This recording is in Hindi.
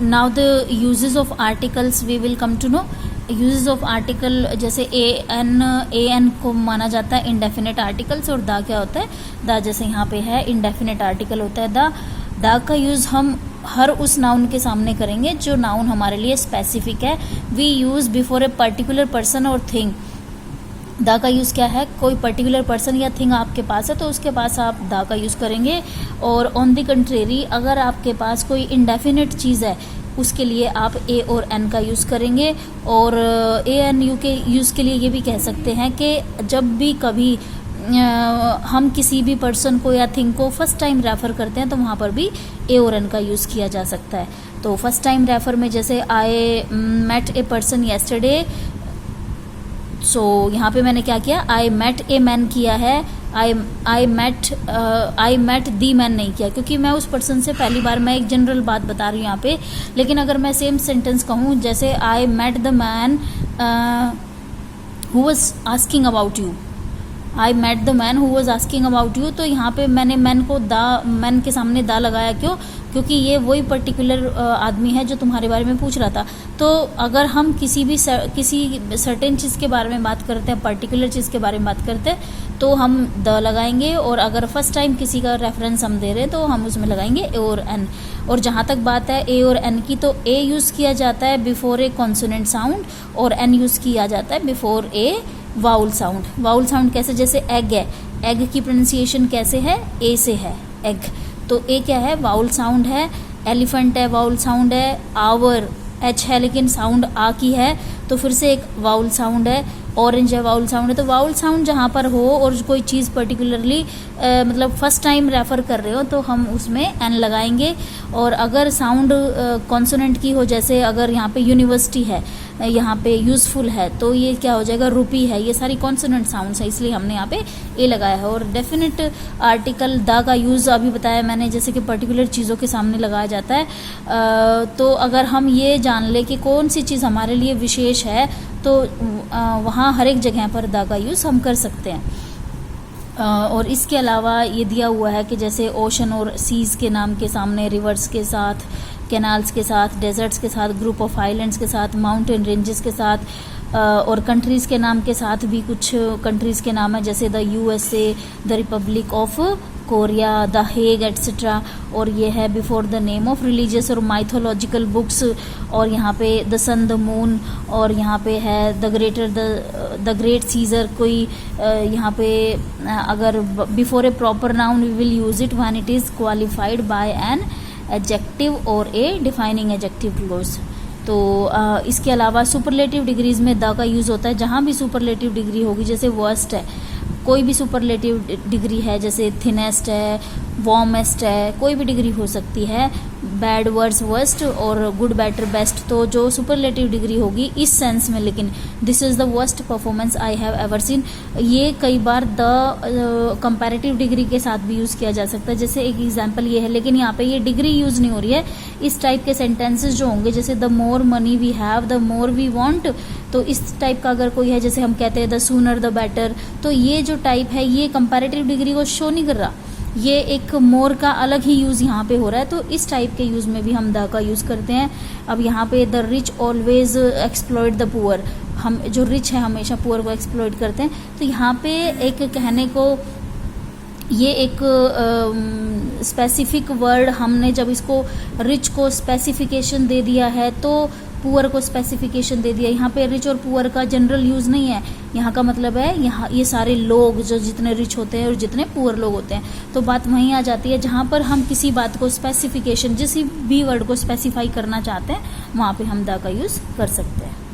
Now the usages of articles we will come to know. Usages of article, जैसे ए एन को माना जाता है इंडेफिनेट आर्टिकल्स, और दा क्या होता है, दा जैसे यहाँ पे है इंडेफिनेट आर्टिकल होता है दा। दा का यूज हम हर उस नाउन के सामने करेंगे जो नाउन हमारे लिए स्पेसिफिक है। We use before a particular person और थिंग। दा का यूज़ क्या है, कोई पर्टिकुलर पर्सन या थिंग आपके पास है तो उसके पास आप दा का यूज़ करेंगे। और ऑन द कंट्रेरी, अगर आपके पास कोई इंडेफिनेट चीज़ है उसके लिए आप ए और एन का यूज़ करेंगे। और ए एन यू के यूज़ के लिए ये भी कह सकते हैं कि जब भी कभी हम किसी भी पर्सन को या थिंग को फर्स्ट टाइम रेफ़र करते हैं तो वहाँ पर भी ए और एन का यूज़ किया जा सकता है। तो फर्स्ट टाइम रेफ़र में जैसे I met a person yesterday, so यहाँ पे मैंने क्या किया, आई मेट ए मैन किया है, आई मेट दी मैन नहीं किया, क्योंकि मैं उस पर्सन से पहली बार, मैं एक जनरल बात बता रही हूँ यहाँ पे। लेकिन अगर मैं सेम सेंटेंस कहूँ, जैसे I met the man who was asking about you, I met the man who was asking about you, तो यहाँ पे मैंने मैन को मैन के सामने दा लगाया, क्यों, क्योंकि ये वही पर्टिकुलर आदमी है जो तुम्हारे बारे में पूछ रहा था। तो अगर हम किसी सर्टेन चीज़ के बारे में बात करते हैं, पर्टिकुलर चीज़ के बारे में बात करते हैं, तो हम द लगाएंगे। और अगर फर्स्ट टाइम किसी का रेफरेंस हम दे रहे हैं तो हम उसमें लगाएंगे ए और एन। और जहाँ तक बात है ए और एन की, तो ए यूज़ किया जाता है बिफोर ए कॉन्सोनेंट साउंड और एन यूज़ किया जाता है before A vowel sound. Vowel sound कैसे, जैसे एग है, एग की प्रोनाउंसिएशन कैसे है, ए से है, एग। तो ए क्या है, वाउल साउंड है। एलिफेंट है, वाउल साउंड है। आवर एच है लेकिन साउंड आ की है, तो फिर से एक वाउल साउंड है। ऑरेंज है, वाउल साउंड है। तो वाउल साउंड जहाँ पर हो और कोई चीज़ पर्टिकुलरली मतलब फर्स्ट टाइम रेफ़र कर रहे हो तो हम उसमें एन लगाएंगे। और अगर साउंड कॉन्सोनेंट की हो, जैसे अगर यहाँ पे यूनिवर्सिटी है, यहाँ पे यूज़फुल है, तो ये क्या हो जाएगा, रुपी है, ये सारी कॉन्सोनेंट साउंड्स है, इसलिए हमने यहाँ पे ए लगाया है। और डेफिनेट आर्टिकल दा का यूज़ अभी बताया मैंने, जैसे कि पर्टिकुलर चीज़ों के सामने लगाया जाता है। तो अगर हम ये जान ले कि कौन सी चीज़ हमारे लिए विशेष है, तो वहाँ हर एक जगह पर दा का यूज़ हम कर सकते हैं। और इसके अलावा ये दिया हुआ है कि जैसे ओशन और सीज़ के नाम के सामने, रिवर्स के साथ, कैनाल्स के साथ, डेजर्ट्स के साथ, ग्रुप ऑफ आइलैंड्स के साथ, माउंटेन रेंजेस के साथ, और कंट्रीज़ के नाम के साथ भी कुछ कंट्रीज़ के नाम है, जैसे the USA, the Republic of Korea, the Hague etcetera. और ये है before the name of religious और माइथोलॉजिकल बुक्स। और यहाँ पे द सन, द मून, और यहाँ पे है द ग्रेट सीजर। कोई यहाँ पे अगर before a proper noun we will use it when it is qualified by an adjective और ए डिफाइनिंग एडजेक्टिव क्लोज। तो इसके अलावा सुपरलेटिव डिग्रीज में द का यूज़ होता है। जहाँ भी सुपरलेटिव डिग्री होगी, जैसे वर्स्ट है, कोई भी सुपरलेटिव डिग्री है, जैसे थिनेस्ट है, वार्मेस्ट है, कोई भी डिग्री हो सकती है, बैड, वर्स, वर्स्ट, और गुड, बेटर, बेस्ट। तो जो सुपरलेटिव डिग्री होगी इस सेंस में, लेकिन this is the worst performance I have ever seen, ये कई बार द कंपैरेटिव डिग्री के साथ भी यूज़ किया जा सकता है। जैसे एक एग्जांपल ये है, लेकिन यहाँ पे ये डिग्री यूज़ नहीं हो रही है। इस टाइप के सेंटेंसेस जो होंगे, जैसे the more money we have, the more we want, तो इस टाइप का अगर कोई है, जैसे हम कहते हैं द सूनर द बेटर, तो ये जो टाइप है ये कंपैरेटिव डिग्री को शो नहीं कर रहा, ये एक मोर का अलग ही यूज़ यहाँ पे हो रहा है। तो इस टाइप के यूज़ में भी हम द का यूज़ करते हैं। अब यहाँ पे the rich always exploit the poor, हम जो रिच है हमेशा पुअर को एक्सप्लॉइट करते हैं। तो यहाँ पे एक कहने को ये एक स्पेसिफिक वर्ड, हमने जब इसको रिच को स्पेसिफिकेशन दे दिया है तो पुअर को स्पेसिफिकेशन दे दिया। यहाँ पे रिच और पुअर का जनरल यूज़ नहीं है, यहाँ का मतलब है यहाँ ये सारे लोग जो जितने रिच होते हैं और जितने पुअर लोग होते हैं। तो बात वहीं आ जाती है जहाँ पर हम किसी बात को स्पेसिफिकेशन, किसी भी वर्ड को स्पेसिफाई करना चाहते हैं, वहाँ पे हम द का यूज़ कर सकते हैं।